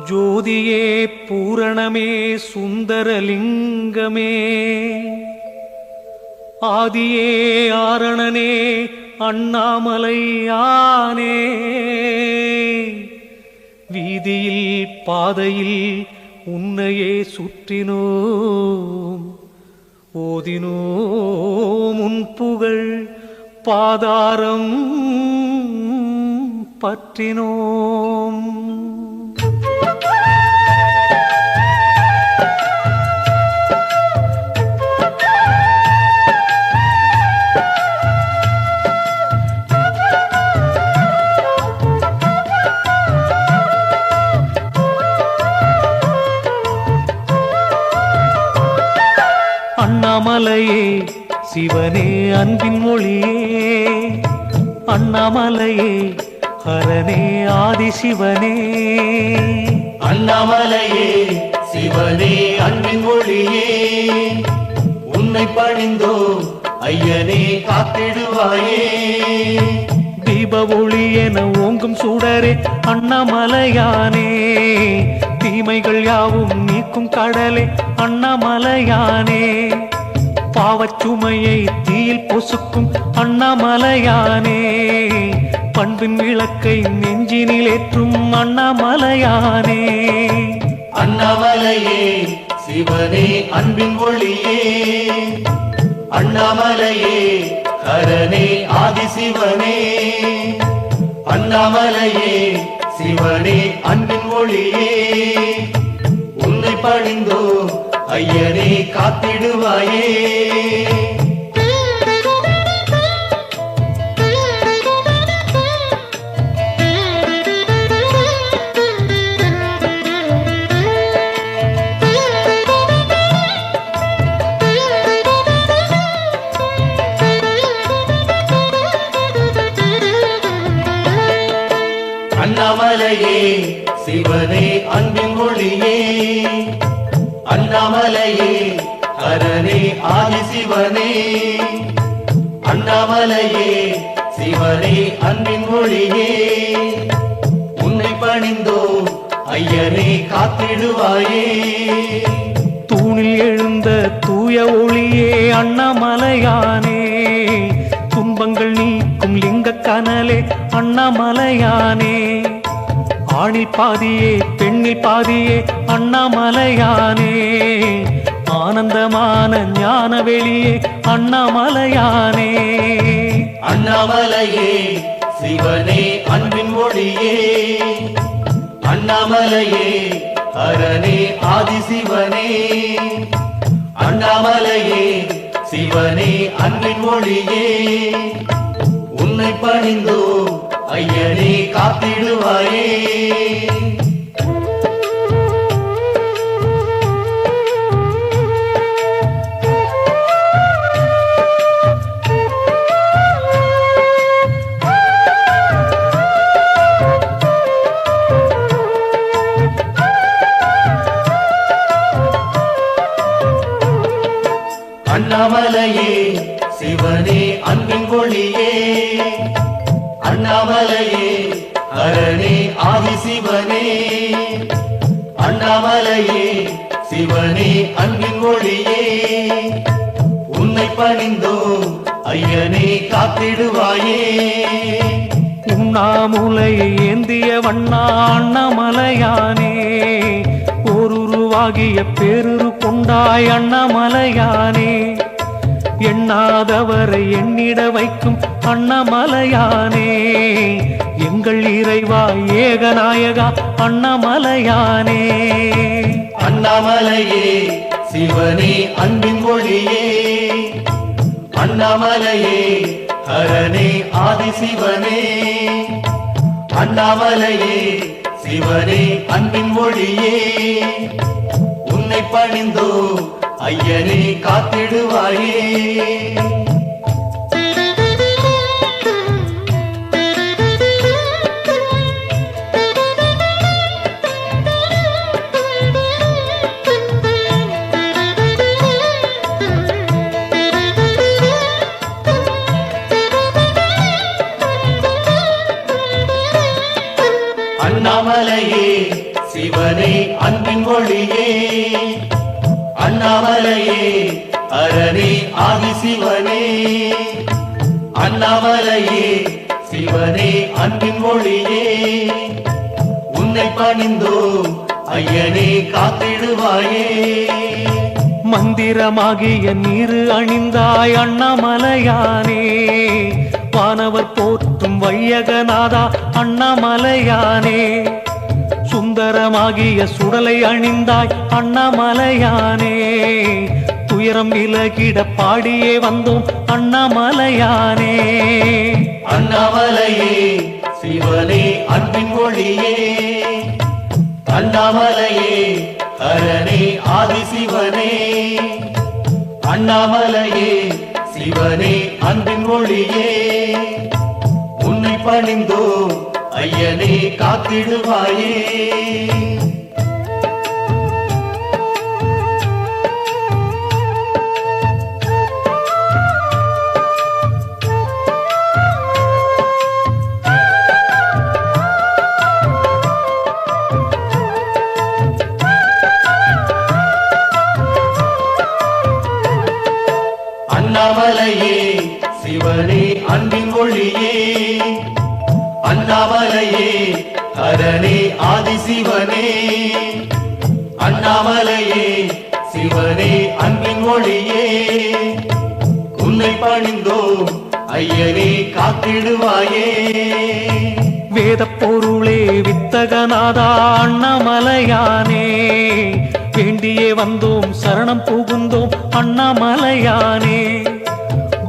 ஜோதியே பூரணமே சுந்தரலிங்கமே ஆதியே ஆரணனே அண்ணாமலையானே வீதியில் பாதையில் உன்னையே சுற்றினோம் ஓதினோம் உன் புகழ் பாதாரம் பற்றினோம். அண்ணாமலையே சிவனே அன்பின் மொழியே அண்ணாமலையே ஹரனே ஆதிசிவனே அண்ணாமலையே சிவனே அன்பின் மொழியே உன்னை பணிந்தோ ஐயனே காத்திடுவாயே. தீப ஒளி என ஓங்கும் சுடரே அண்ணாமலையானே தீமைகள் யாவும் நீக்கும் கடலே அண்ணாமலையானே பாவச்சுமையை தீயில் பொசுக்கும் அண்ணாமலையானே பண்பின் விளக்கை நெஞ்சினில் ஏற்றும் அண்ணாமலையானே. அண்ணாமலையே சிவனே அன்பின் ஒளியே அண்ணாமலையே ஹரனே ஆதிசிவனே அண்ணாமலையே சிவனே அன்பின் ஒளியே உன்னை பணிந்தோ ஐயனே காத்திடுவாயே. அண்ணாமலையே சிவனே அன்பின் மொழியே அண்ணாமலையே ஹரனே ஆதிசிவனே அண்ணாமலையே சிவனே அன்பின் மொழியே உன்னை பணிந்தோ ஐயனே காத்திடுவாயே. தூணில் எழுந்த தூய ஒளியே அண்ணாமலையானே துன்பங்கள் நீக்கும் லிங்க கனலே அண்ணாமலையானே ஆணில் பாதியே பெண்ணில் பாதியே அண்ணாமலையானே ஆனந்தமான ஞான வெளியே அண்ணாமலையானே. அண்ணாமலையே சிவனே அன்பின் மொழியே அண்ணாமலையே ஹரனே ஆதிசிவனே அண்ணாமலையே சிவனே அன்பின் மொழியே உன்னை பணிந்தோ ஐயனே காத்திடுவாயே. அண்ணாமலையே சிவனே அன்பின் ஒளியே அண்ணாமலையே ஹரனே ஆதிசிவனே அண்ணாமலையே சிவனே அன்பின் ஒளியே உன்னை பணிந்தோ ஐயனே காத்திடுவாயே. உண்ணாமுலையை ஏந்திய வண்ணா அண்ணாமலையானே ஓருருவாகிய பேருரு கொண்டாய் அண்ணாமலையானே எண்ணாதவரை எண்ணிட வைக்கும் அண்ணாமலையானே எங்கள் இறைவா ஏகநாயகா அண்ணாமலையானே. அண்ணாமலையே சிவனே அன்பின் ஒளியே அண்ணாமலையே ஹரனே ஆதிசிவனே அண்ணாமலையே சிவனே அன்பின் ஒளியே உன்னை பணிந்தோ ஐயனே காத்திடுவாயே. அண்ணாமலையே சிவனே அன்பின் ஒளியே அண்ணாமலையே அரணே ஆதி சிவனே அண்ணாமலையே சிவனே அன்பின் ஒளியே உன்னை பணிந்தோ ஐயனே காத்திடுவாயே மந்திரமாகிய நீரு அணிந்தாய் அண்ணாமலையானே வானவர் போற்றும் வையகநாதா அண்ணாமலையானே சுந்தரமாகிய சுடலை அணிந்தாய் அண்ணாமலையானே துயரம் விலகிட பாடியே வந்தோம் அண்ணாமலையானே அண்ணாமலையே சிவனே அன்பின் ஒளியே அண்ணாமலையே அரணே ஆதி சிவனே அண்ணாமலையே சிவனே அன்பின் ஒளியே உன்னை பணிந்தோ ஐயனே காத்திடுவாயே அண்ணாமலையே சிவனே அன்பின் ஒளியே அண்ணாமலையே அரணே ஆதி சிவனே அண்ணாமலையே சிவனே அன்பின் ஒளியே உன்னை பணிந்தோ ஐயனே காத்திடுவாயே வேத பொருளே வித்தகநாதா அண்ணாமலையானே வேண்டியே வந்தோம் சரணம் புகுந்தோம் அண்ணாமலையானே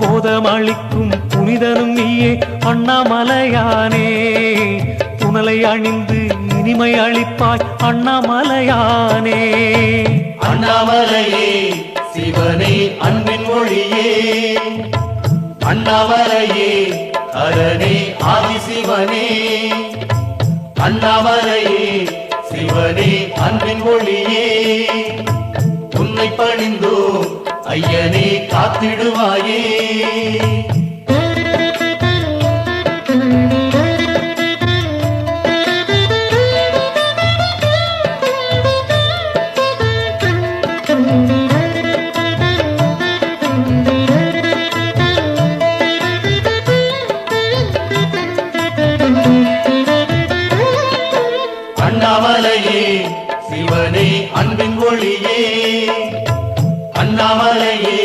போதமளிக்கும் புனிதனும் நீயே அண்ணாமலையானே புனலை அணிந்து இனிமை அளிப்பாய் அண்ணாமலையானே அண்ணாமலையே சிவனே அன்பின் ஒளியே அண்ணாமலையே அரணே ஆதி சிவனே அண்ணாமலையே சிவனே அன்பின் ஒளியே உன்னை பணிந்தோ ஐயனே காத்திடுவாயே அண்ணாமலையே சிவனே அன்பின் ஒளியே அண்ணாமலையே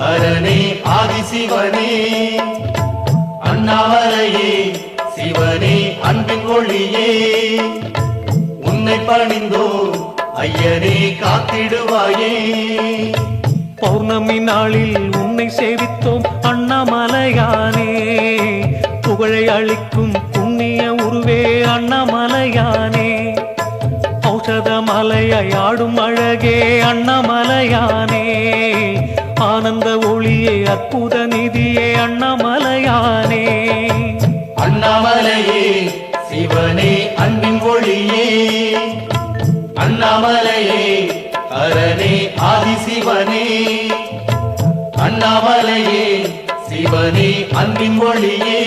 அரணே ஆதி சிவனே அண்ணாமலையே சிவனே அன்பின் ஒளியே உன்னை பணிந்தோ ஐயனே காத்திடுவாயே பௌர்ணமி நாளில் உன்னை சேவித்தோம் அண்ணாமலையானே புகழை அளிக்கும் புண்ணிய உருவே அண்ணாமலையானே ஔஷத மலையை ஆடும் அழகே அண்ணாமலையானே ஆனந்த ஒளியே அற்புத நிதியே அண்ணாமலையானே அண்ணாமலையே சிவனே அன்பின் ஒளியே அண்ணாமலையே அரணே ஆதி சிவனே அண்ணாமலையே சிவனே அன்பின் ஒளியே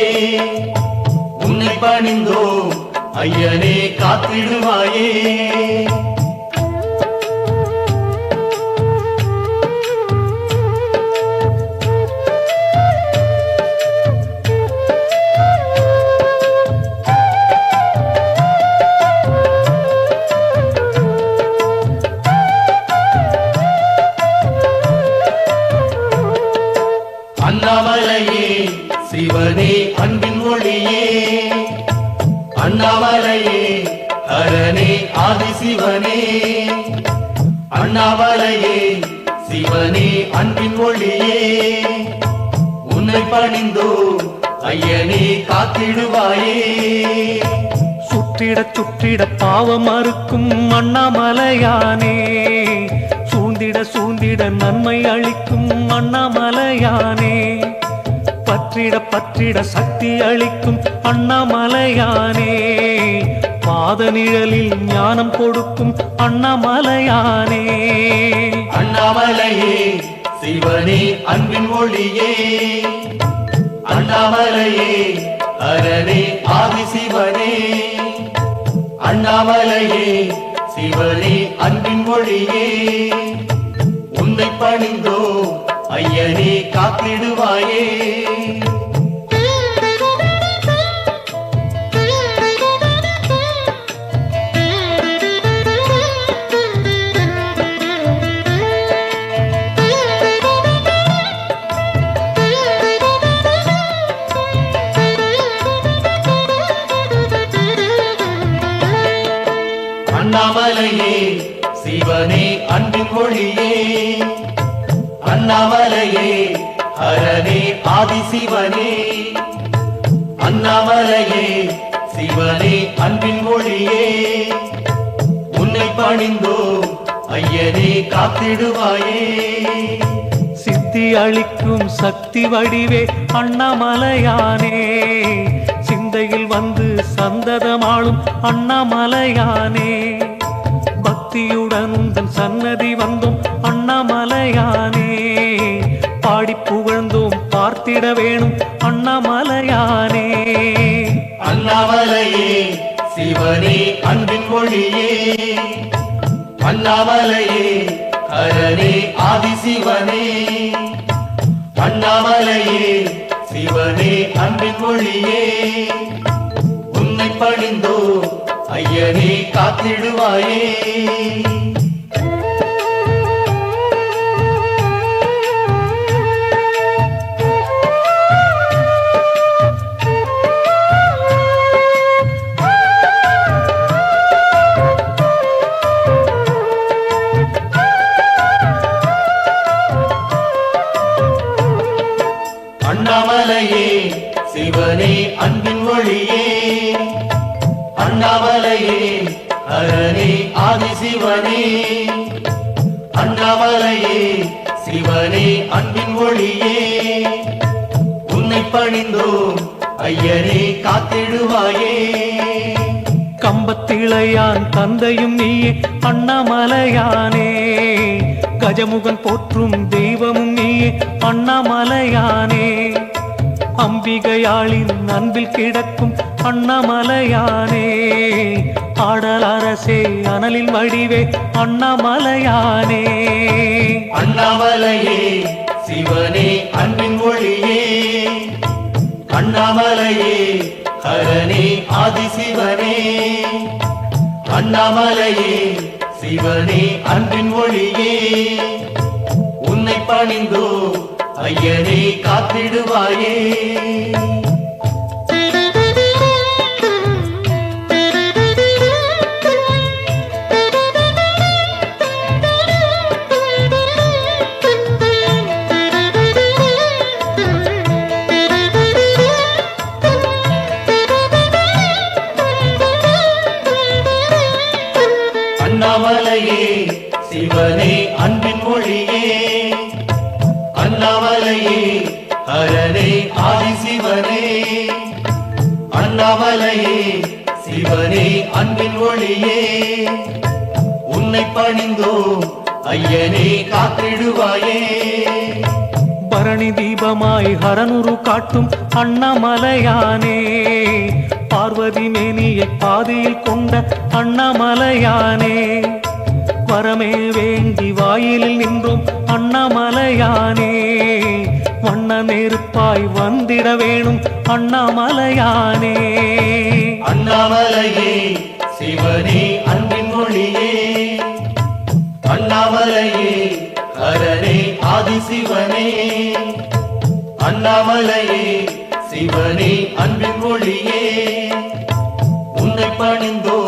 உன்னை பணிந்தோ ஐயனே காத்திடுவாயே அண்ணாமலையே சிவனே அன்பின் ஒளியே அண்ணாமலையே அரணே ஆதி சிவனே அண்ணாமலையே சிவனே அன்பின் ஒளியே உன்னை பணிந்தோ ஐயனே காத்திடுவாயே சுற்றிட சுற்றிட பாவம் அறுக்கும் அண்ணாமலையானே சூழ்ந்திட சூழ்ந்திட நன்மை அளிக்கும் அண்ணாமலையானே பற்றிட பற்றிட சக்தி அளிக்கும் அண்ணாமலையானே பாத நிழலில் ஞானம் கொடுக்கும் அண்ணாமலையானே அண்ணாமலையே சிவனே அன்பின் ஒளியே அண்ணாமலையே அரணே ஆதி சிவனே அண்ணாமலையே சிவனே அன்பின் ஒளியே உன்னை பணிந்தோ ஐயனே காத்திடுவாயே அண்ணாமலையே சிவனே அன்பின் ஒளியே அண்ணாமலையே ஹரனே ஆதிசிவனே அண்ணாமலையே சிவனே அன்பின் ஒளியே உன்னை பணிந்தோ ஐயனே காத்திடுவாயே சித்தி அளிக்கும் சக்தி வடிவே அண்ணாமலையானே சிந்தையில் வந்து சந்ததமாளும் அண்ணாமலையானே பக்தியுடன் உந்தன் சன்னதி வந்தோம் அண்ணாமலையானே பாடி புகழ்ந்தோம் பார்த்திட வேணும் அண்ணாமலையானே அண்ணாமலையே சிவனே அன்பின் ஒளியே அண்ணாமலையே ஹரனே ஆதிசிவனே அண்ணாமலையே சிவனே அன்பின் ஒளியே உன்னை பணிந்தோ ஐயனே காத்திடுவாயே அண்ணாமலையே சிவனே அன்பின் ஒளியே அண்ணாமலையே ஹரனே ஆதிசிவனே அண்ணாமலையே சிவனே அன்பின் ஒளியே உன்னை பணிந்தோ ஐயனே காத்திடுவாயே கம்பத்திளையான் தந்தையும் நீயே அண்ணாமலையானே கஜமுகன் போற்றும் தெய்வமும் நீயே அண்ணாமலையானே அம்பிகையாளின் அன்பில் கிடக்கும் அண்ணாமலையானே ஆடல் அரசே அனலில் வடிவே அண்ணாமலையானே அண்ணாமலையே சிவனே அன்பின் ஒளியே அண்ணாமலையே ஹரனே ஆதிசிவனே அண்ணாமலையே சிவனே அன்பின் ஒளியே உன்னை பணிந்தோ ஐயனே காத்திடுவாயே அண்ணாமலையே சிவனே அன்பின் ஒளியே அண்ணாமலையே ஹரனே ஆதிசிவனே அண்ணாமலையே சிவனே அன்பின் ஒளியே உன்னை பணிந்தோ ஐயனே காத்திடுவாயே பரணி தீபமாய் ஹரனுரு காட்டும் அண்ணாமலையானே பார்வதி மேனியை பாதியில் கொண்ட அண்ணாமலையானே வரமே வேண்டி வாயிலில் நின்றோம் அண்ணாமலையானே வண்ண நெருப்பாய் வந்திட வேணும் அண்ணாமலையானே அண்ணாமலையே சிவனே அன்பின் ஒளியே அண்ணாமலையே ஹரனே ஆதிசிவனே அண்ணாமலையே சிவனே அன்பின் ஒளியே உன்னை பணிந்தோ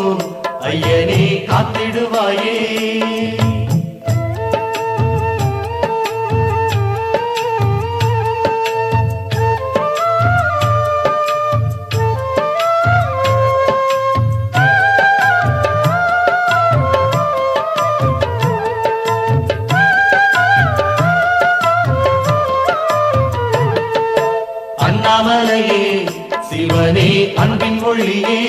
ஐயனே காத்திடுவாயே அண்ணாமலையே சிவனே அன்பின் ஒளியே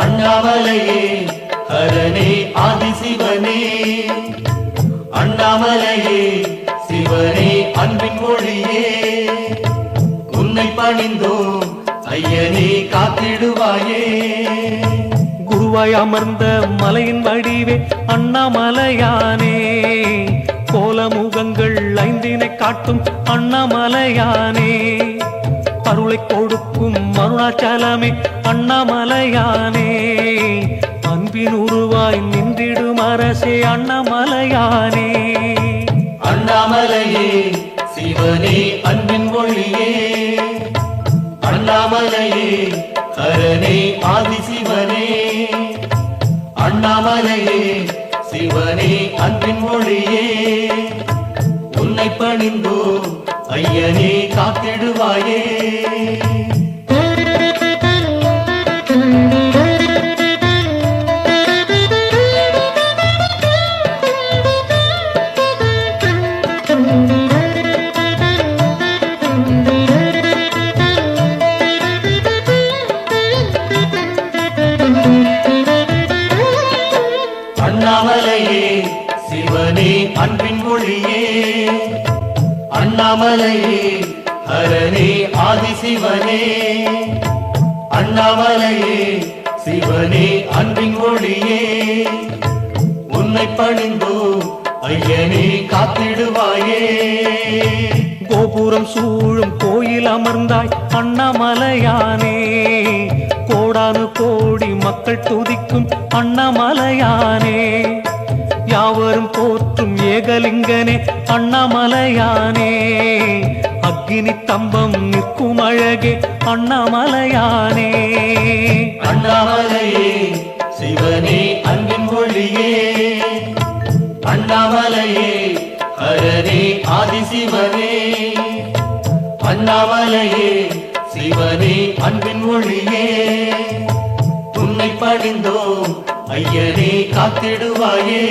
அண்ணாமலையே ஹரனே ஆதிசிவனே அண்ணாமலையே சிவனே அன்பின் ஒளியே உன்னை பணிந்தோ ஐயனே காத்திடுவாயே குருவாய் அமர்ந்த மலையின் வடிவே அண்ணாமலையானே, கோலமுகங்கள் ஐந்தினை காட்டும் அண்ணாமலையானே, அருளை கொடுக்கும் அருணாச்சலமே அண்ணாமலையானே, அன்பின் உருவாய் நின்றிடும் அரசே அண்ணாமலையானே. அண்ணாமலையே சிவனே அன்பின் ஒளியே, அண்ணாமலையே ஹரனே ஆதிசிவனே, அண்ணாமலையே சிவனே அன்பின் ஒளியே, உன்னை பணிந்தோ ஐயனே காத்திடுவாயே. அண்ணாமலையே சிவனே அன்பின் ஒளியே, அண்ணாமலையே ஹரனே ஆதிசிவனே, அண்ணாமலையே சிவனே அன்பின் ஒளியே, உன்னை பணிந்தோ ஐயனே காத்திடுவாயே. கோபுரம் சூழும் கோயில் அமர்ந்தாய் அண்ணாமலையானே, கோடானு கோடி மக்கள் துதிக்கும் அண்ணாமலையானே, யாவரும் போற்றும் ஏகலிங்கனே அண்ணாமலையானே, அக்கினி தம்பம் நிற்கும் அழகே அண்ணாமலையானே. அண்ணாமலையே சிவனே அன்பின் ஒளியே, அண்ணாமலையே ஹரனே ஆதிசிவனே, அண்ணாமலையே சிவனே அன்பின் ஒளியே, உன்னை பணிந்தோ ஐயனே காத்திடுவாயே.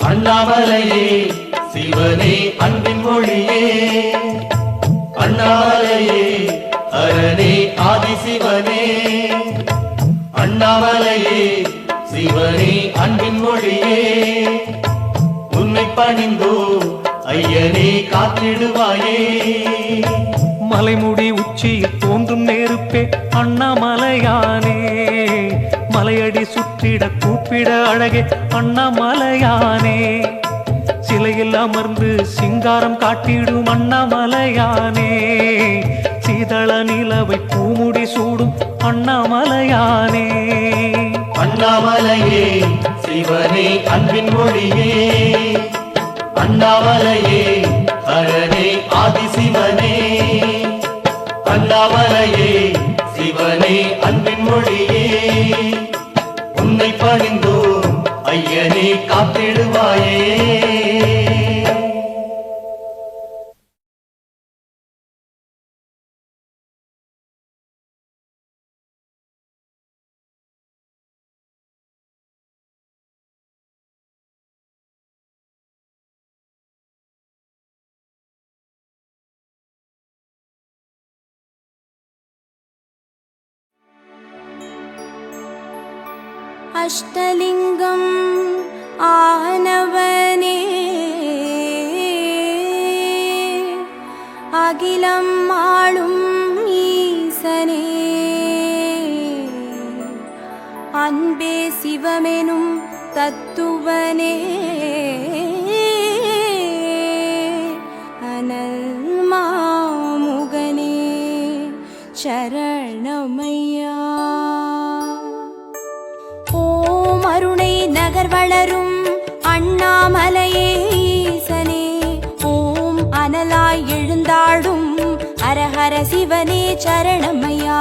அண்ணாமலையே சிவனே அன்பின் ஒளியே, அண்ணாமலையே ஹரனே ஆதிசிவனே, அண்ணாமலையே சிவனே அன்பின் ஒளியே, உன்னை பணிந்தோ ஐயனே காத்திடுவாயே. மலைமுடி உச்சியில் தோன்றும் நெருப்பே அண்ணாமலையானே, மலையடி சுற்றிட கூப்பிட அழகே அண்ணாமலையானே, சிலையில் அமர்ந்து சிங்காரம் காட்டிடும் அண்ணாமலையானே, சீதள நிலவை பூமுடி சூடும் அண்ணாமலையானே. அண்ணாமலையே சிவனே அன்பின் ஒளியே, அண்ணாமலையே ஹரனே ஆதிசிவனே, அண்ணாமலையே சிவனே அன்பின் ஒளியே, உன்னை பணிந்தோ ஐயனே காத்திடுவாயே. அஷ்டலிங்கம் ஆனவனே, அகிலம் ஆளும் ஈசனே, அன்பே சிவமெனும் தத்துவனே, அனல் மாமுகனே சரணமையா. ஓம் அருணை நகர் வளரும் அண்ணாமலையே ஈசனே, ஓம் அனலாய் எழுந்தாடும் ஹரஹர சிவனே சரணமையா.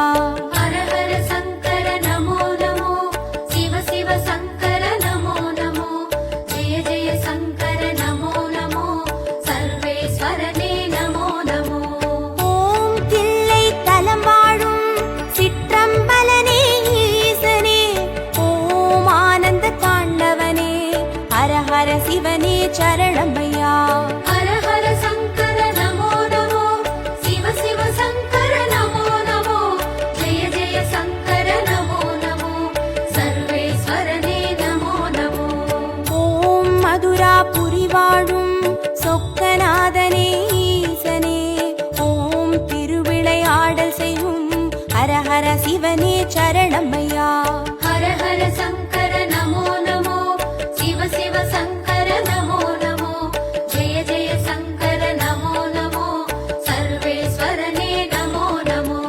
ஹர ஹர சங்கர நமோ நமோ, சிவ சிவ சங்கர நமோ நமோ, ஜெய ஜெய சங்கர நமோ நமோ, சர்வேஸ்வரனே நமோ நமோ. ஓம் தில்லை தலம் வாழும் சிற்றம்பலனே ஈசனே, ஓம் ஆனந்த தாண்டவனே ஹரஹர சிவனே சரணமையா. ஹர ஹர சங்கர நமோ நமோ, சிவ சிவனே சரணமையா. ஹர ஹர சங்கர நமோ நமோ, சிவ சிவ சங்கர நமோ நமோ, ஜெய ஜெய சங்கர நமோ நமோ, சர்வேஸ்வரனே நமோ நமோ.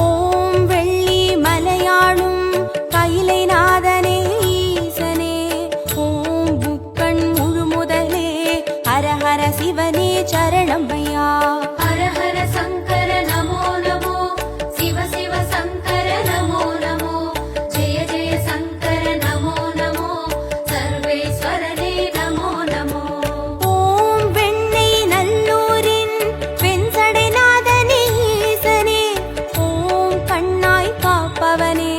ஓம் வெள்ளி மலையாளும் கைலை நாதனே ஈசனே, ஓம் புக்கண் முழு முதலே ஹர ஹர சிவனே சரணமையா. ஹர ஹர சங்கர நமோ நமோ, சிவ சிவ சங்கர நமோ நமோ, ஜெய ஜெய சங்கர நமோ நமோ, சர்வேஸ்வரனே நமோ நமோ. ஓம் வெண்ணை நல்லூரின் வெண்சடை நாதனே ஈசனே, ஓம் கண்ணாய் காப்பவனே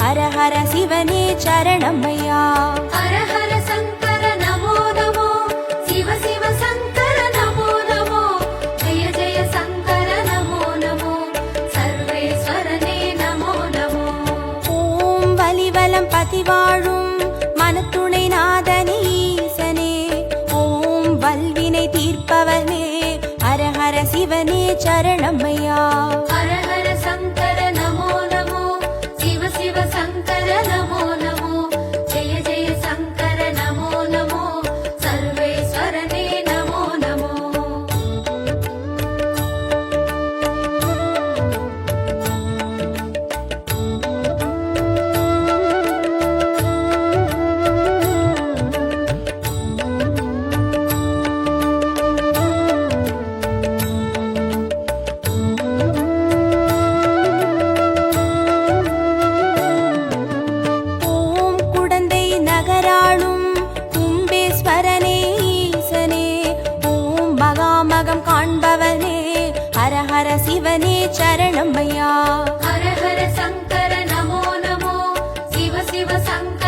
ஹர ஹர சிவனே சரணமையா. ஹர ஹர சங்கர நமோ நமோ, சிவ சிவ சங்கர நமோ நமோ, ஜெய ஜெய சங்கர நமோ நமோ, சர்வேஸ்வரனே நமோ நமோ. ஓம் வலிவலம் பதிவாழும் மனத்துணை நாதனே ஈசனே, ஓம் வல்வினை தீர்ப்பவனே ஹர ஹர சிவனே சரணமையா. ஹர ஹர சங்கர நமோ நமோ, சிவ சிவ சங்கர நமோ நமோ, ஜெய ஜெய சங்கர நமோ நமோ, சர்வேஸ்வரனே நமோ நமோ. ஓம் குடந்தை நகராளும் கும்பேஸ்வரனே ஈசனே, ஓம் மகாமகம் காண்பவனே ஹர ஹர சிவனே சரணமையா. ஹர ஹர சங்கர நமோ நமோ, சிவ சிவ சங்கர